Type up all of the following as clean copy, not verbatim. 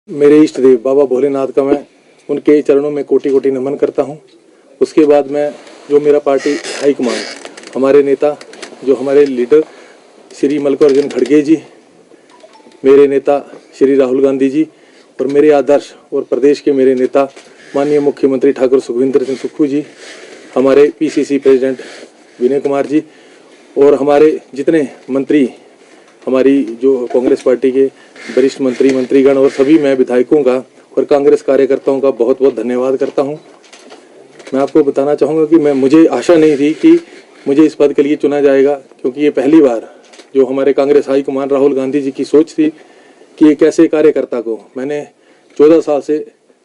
मेरे इष्ट देव बाबा भोलेनाथ का मैं उनके चरणों में कोटि कोटि नमन करता हूं। उसके बाद मैं जो मेरा पार्टी हाईकमान, हमारे नेता, जो हमारे लीडर श्री मल्लिकार्जुन खड़गे जी, मेरे नेता श्री राहुल गांधी जी और मेरे आदर्श और प्रदेश के मेरे नेता माननीय मुख्यमंत्री ठाकुर सुखविंदर सिंह सुक्खू जी, हमारे पीसीसी प्रेसिडेंट विनय कुमार जी और हमारे जितने मंत्री, हमारी जो कांग्रेस पार्टी के वरिष्ठ मंत्रीगण और सभी मैं विधायकों का और कांग्रेस कार्यकर्ताओं का बहुत बहुत धन्यवाद करता हूं। मैं आपको बताना चाहूँगा कि मुझे आशा नहीं थी कि मुझे इस पद के लिए चुना जाएगा, क्योंकि ये पहली बार जो हमारे कांग्रेस हाईकमान राहुल गांधी जी की सोच थी कि एक ऐसे कार्यकर्ता को, मैंने 14 साल से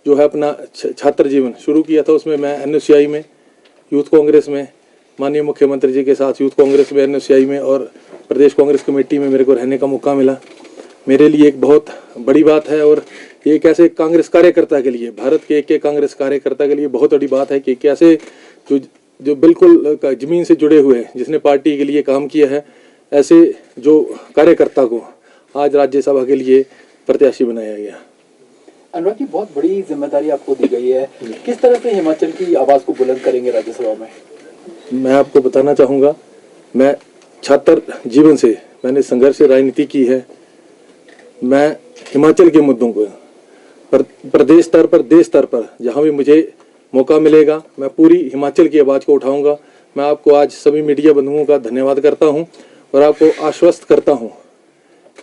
जो है अपना छात्र जीवन शुरू किया था, उसमें मैं NSCI में, यूथ कांग्रेस में, माननीय मुख्यमंत्री जी के साथ यूथ कांग्रेस में, NSCI में और प्रदेश कांग्रेस कमेटी में मेरे को रहने का मौका मिला। मेरे लिए एक बहुत बड़ी बात है और एक ऐसे कांग्रेस कार्यकर्ता के लिए, भारत के एक कांग्रेस कार्यकर्ता के लिए बहुत बड़ी बात है कि कैसे जो बिल्कुल जमीन से जुड़े हुए, जिसने पार्टी के लिए काम किया है, ऐसे जो कार्यकर्ता को आज राज्यसभा के लिए प्रत्याशी बनाया गया। अनुराग जी, बहुत बड़ी जिम्मेदारी आपको दी गई है, किस तरह से हिमाचल की आवाज को बुलंद करेंगे राज्यसभा में? मैं आपको बताना चाहूँगा, मैं छात्र जीवन से मैंने संघर्ष राजनीति की है। मैं हिमाचल के मुद्दों को प्रदेश स्तर पर, देश स्तर पर जहाँ भी मुझे मौका मिलेगा, मैं पूरी हिमाचल की आवाज़ को उठाऊंगा। मैं आपको आज सभी मीडिया बंधुओं का धन्यवाद करता हूं और आपको आश्वस्त करता हूं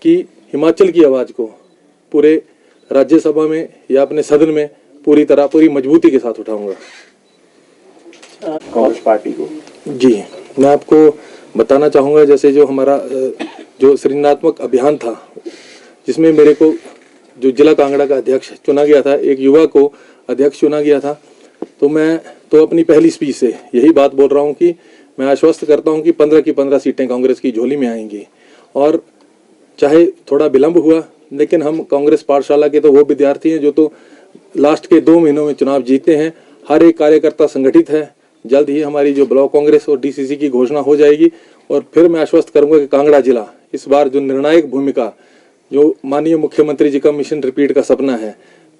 कि हिमाचल की आवाज़ को पूरे राज्यसभा में या अपने सदन में पूरी मजबूती के साथ उठाऊंगा। कांग्रेस पार्टी को जी, मैं आपको बताना चाहूँगा, जैसे जो हमारा जो सृजनात्मक अभियान था, जिसमें मेरे को जो जिला कांगड़ा का अध्यक्ष चुना गया था, एक युवा को अध्यक्ष चुना गया था, तो मैं तो अपनी पहली स्पीच से यही बात बोल रहा हूँ कि मैं आश्वस्त करता हूँ कि 15 की 15 सीटें कांग्रेस की झोली में आएंगी। और चाहे थोड़ा विलंब हुआ, लेकिन हम कांग्रेस पाठशाला के तो वो विद्यार्थी हैं जो तो लास्ट के 2 महीनों में चुनाव जीते हैं। हर एक कार्यकर्ता संगठित है। जल्द ही हमारी जो ब्लॉक कांग्रेस और DCC की घोषणा हो जाएगी और फिर मैं आश्वस्त करूंगा कि कांगड़ा जिला इस बार जो निर्णायक भूमिका, जो माननीय मुख्यमंत्री जी का मिशन रिपीट का सपना है,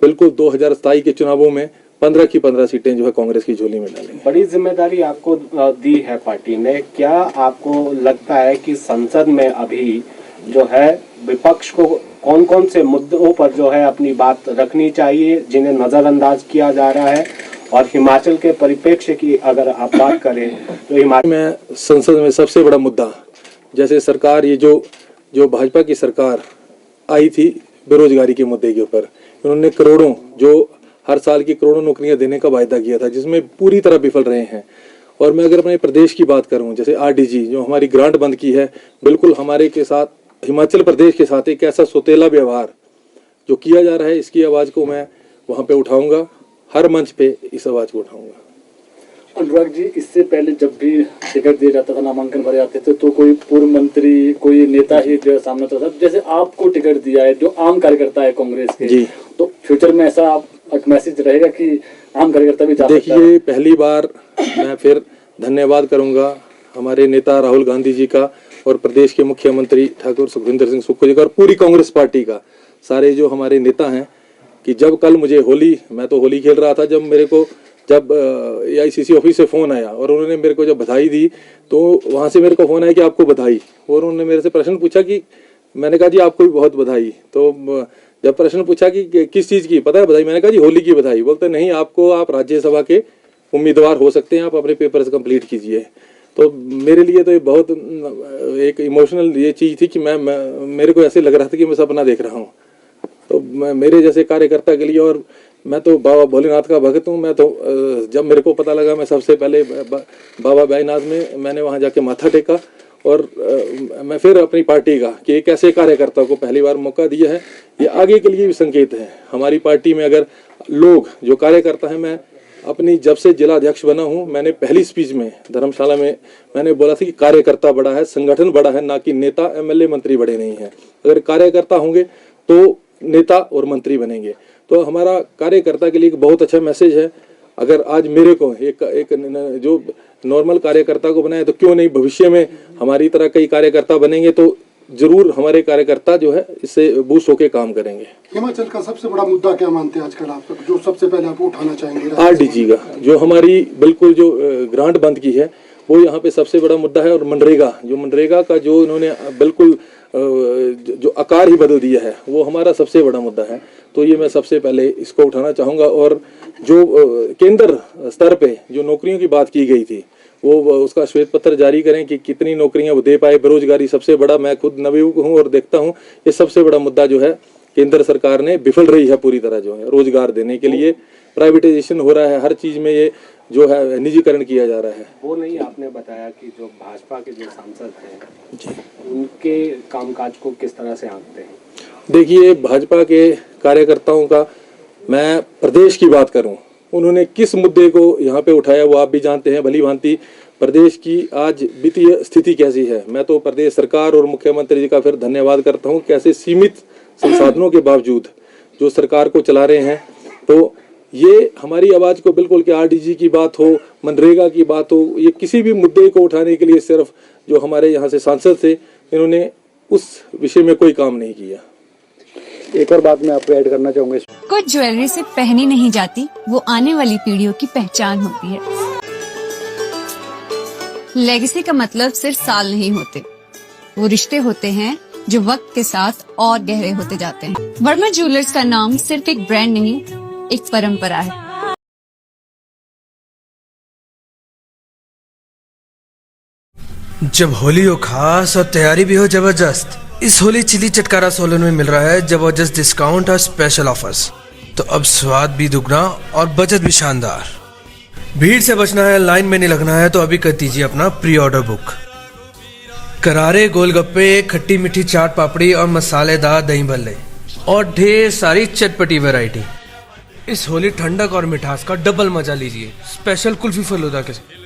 बिल्कुल 2027 के चुनावों में 15 की 15 सीटें जो है कांग्रेस की झोली में डालेंगे। बड़ी जिम्मेदारी आपको दी है पार्टी ने। क्या आपको लगता है कि संसद में अभी जो है विपक्ष को कौन कौन से मुद्दों पर जो है अपनी बात रखनी चाहिए, जिन्हें नजरअंदाज किया जा रहा है? और हिमाचल के परिप्रेक्ष्य की अगर आप बात करें तो हिमाचल में संसद में सबसे बड़ा मुद्दा, जैसे सरकार, ये जो भाजपा की सरकार आई थी बेरोजगारी के मुद्दे के ऊपर, उन्होंने करोड़ों, जो हर साल की करोड़ों नौकरियां देने का वायदा किया था, जिसमें पूरी तरह विफल रहे हैं। और मैं अगर अपने प्रदेश की बात करूं, जैसे RDG जो हमारी ग्रांट बंद की है, बिल्कुल हमारे के साथ, हिमाचल प्रदेश के साथ एक ऐसा सौतेला व्यवहार जो किया जा रहा है, इसकी आवाज़ को मैं वहाँ पे उठाऊंगा, हर मंच पे इस आवाज़ को उठाऊंगा। अनुराग जी, इससे पहले जब भी टिकट दिया जाता था, नामांकन भरे जाते थे, तो कोई पूर्व मंत्री, कोई नेता ही जो सामने होता था। जैसे आपको टिकट दिया है, जो आम कार्यकर्ता है कांग्रेस के जी, तो फ्यूचर में ऐसा एक मैसेज रहेगा कि आम कार्यकर्ता भी जा सकता है? देखिए, पहली बार मैं फिर धन्यवाद करूंगा हमारे नेता राहुल गांधी जी का और प्रदेश के मुख्यमंत्री ठाकुर सुखविंदर सिंह सुक्खू जी का और पूरी कांग्रेस पार्टी का, सारे जो हमारे नेता हैं, कि जब कल मुझे मैं तो होली खेल रहा था, जब AICC ऑफिस से फ़ोन आया और उन्होंने मेरे को जब बधाई दी, तो वहाँ से मेरे को फ़ोन आया कि आपको बधाई, और उन्होंने मेरे से प्रश्न पूछा कि, मैंने कहा जी आपको भी बहुत बधाई। तो जब प्रश्न पूछा कि किस चीज़ की पता है बधाई, मैंने कहा जी होली की बधाई। बोलते नहीं, आप राज्यसभा के उम्मीदवार हो सकते हैं, आप अपने पेपर्स कंप्लीट कीजिए। तो मेरे लिए तो ये बहुत एक इमोशनल ये चीज़ थी कि मेरे को ऐसे लग रहा था कि मैं सपना देख रहा हूँ। तो मेरे जैसे कार्यकर्ता के लिए, और मैं तो बाबा भोलेनाथ का भक्त हूँ, मैं तो जब मेरे को पता लगा, मैं सबसे पहले बाबा बैजनाथ में मैंने वहाँ जाके माथा टेका। और मैं फिर अपनी पार्टी का कि एक ऐसे कार्यकर्ता को पहली बार मौका दिया है, ये आगे के लिए भी संकेत है। हमारी पार्टी में अगर लोग जो कार्यकर्ता हैं, मैं अपनी जब से जिला अध्यक्ष बना हूँ, मैंने पहली स्पीच में धर्मशाला में मैंने बोला था कि कार्यकर्ता बड़ा है, संगठन बड़ा है, ना कि नेता MLA मंत्री बड़े नहीं हैं। अगर कार्यकर्ता होंगे तो नेता और मंत्री बनेंगे। तो हमारा कार्यकर्ता के लिए एक बहुत अच्छा मैसेज है। अगर आज मेरे को एक जो नॉर्मल कार्यकर्ता को बनाए, तो क्यों नहीं भविष्य में हमारी तरह कई कार्यकर्ता बनेंगे, तो जरूर हमारे कार्यकर्ता जो है इससे बूस्ट होके काम करेंगे। हिमाचल का सबसे बड़ा मुद्दा क्या मानते हैं आजकल आप, जो सबसे पहले आप उठाना चाहेंगे? आरडीजी का जो हमारी बिल्कुल जो ग्रांट बंद की है वो यहाँ पे सबसे बड़ा मुद्दा है। और मनरेगा का जो इन्होंने बिल्कुल जो आकार ही बदल दिया है वो हमारा सबसे बड़ा मुद्दा है। तो ये मैं सबसे पहले इसको उठाना चाहूँगा। और जो केंद्र स्तर पे जो नौकरियों की बात की गई थी वो उसका श्वेत पत्र जारी करें कि कितनी नौकरियां वो दे पाए। बेरोजगारी सबसे बड़ा, मैं खुद नवयुवक हूँ और देखता हूँ ये सबसे बड़ा मुद्दा जो है केंद्र सरकार ने विफल रही है पूरी तरह जो है रोजगार देने के लिए। प्राइवेटाइजेशन हो रहा है, हर चीज में ये जो है निजीकरण किया जा रहा है। वो नहीं आपने बताया कि जो भाजपा के जो सांसद हैं उनके कामकाज को किस तरह से आंकते हैं? देखिए, भाजपा के कार्यकर्ताओं का मैं प्रदेश की बात करूं, उन्होंने किस मुद्दे को यहाँ पे उठाया वो आप भी जानते हैं भली भांति। प्रदेश की आज वित्तीय स्थिति कैसी है, मैं तो प्रदेश सरकार और मुख्यमंत्री जी का फिर धन्यवाद करता हूँ। कैसे सीमित संसाधनों के बावजूद जो सरकार को चला रहे हैं। तो ये हमारी आवाज को बिल्कुल, कि आरडीजी की बात हो, मनरेगा की बात हो, ये किसी भी मुद्दे को उठाने के लिए सिर्फ जो हमारे यहाँ से सांसद थे इन्होंने उस विषय में कोई काम नहीं किया। एक और बात मैं आपको ऐड करना चाहूंगा। कुछ ज्वेलरी से पहनी नहीं जाती, वो आने वाली पीढ़ियों की पहचान होती है। लेगेसी का मतलब सिर्फ साल नहीं होते, वो रिश्ते होते हैं जो वक्त के साथ और गहरे होते जाते हैं। वर्मा ज्वेलर्स का नाम सिर्फ एक ब्रांड नहीं, एक परंपरा है। जब होली हो खास और तैयारी भी हो जबरदस्त, इस होली चिली चटकारा सोलन में मिल रहा है जबरदस्त डिस्काउंट और स्पेशल ऑफर्स। तो अब स्वाद भी दुगना और बचत भी शानदार। भीड़ से बचना है, लाइन में नहीं लगना है, तो अभी कर दीजिए अपना प्री ऑर्डर बुक। करारे गोलगप्पे, खट्टी मीठी चाट पापड़ी और मसालेदार दही भल्ले और ढेर सारी चटपटी वैरायटी। इस होली ठंडक और मिठास का डबल मजा लीजिए स्पेशल कुल्फी फलूदा के साथ।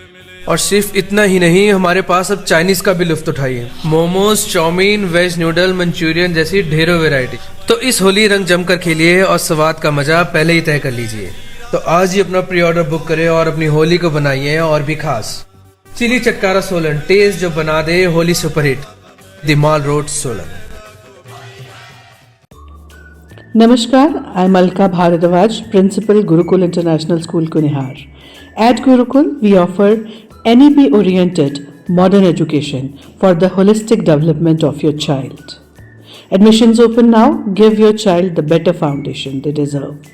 और सिर्फ इतना ही नहीं, हमारे पास अब चाइनीज का भी लुत्फ उठाइए। Momos, chow mein, veg noodle, Manchurian जैसी ढेरों वैरायटी। तो इस होली रंग जमकर खेलिए और स्वाद का मजा पहले ही तय कर लीजिए। तो आज ही अपना प्री ऑर्डर बुक करें और अपनी होली को बनाइए और भी खास। चिली चटकारा सोलन, टेस्ट जो बना दे Holi superhit. The mall road, Solan. Namaskar, I'm Alka Bharadwaj, Principal Gurukul International School, Kunihar. At Gurukul, we offer NEP-oriented modern education for the holistic development of your child. Admissions open now. Give your child the better foundation they deserve.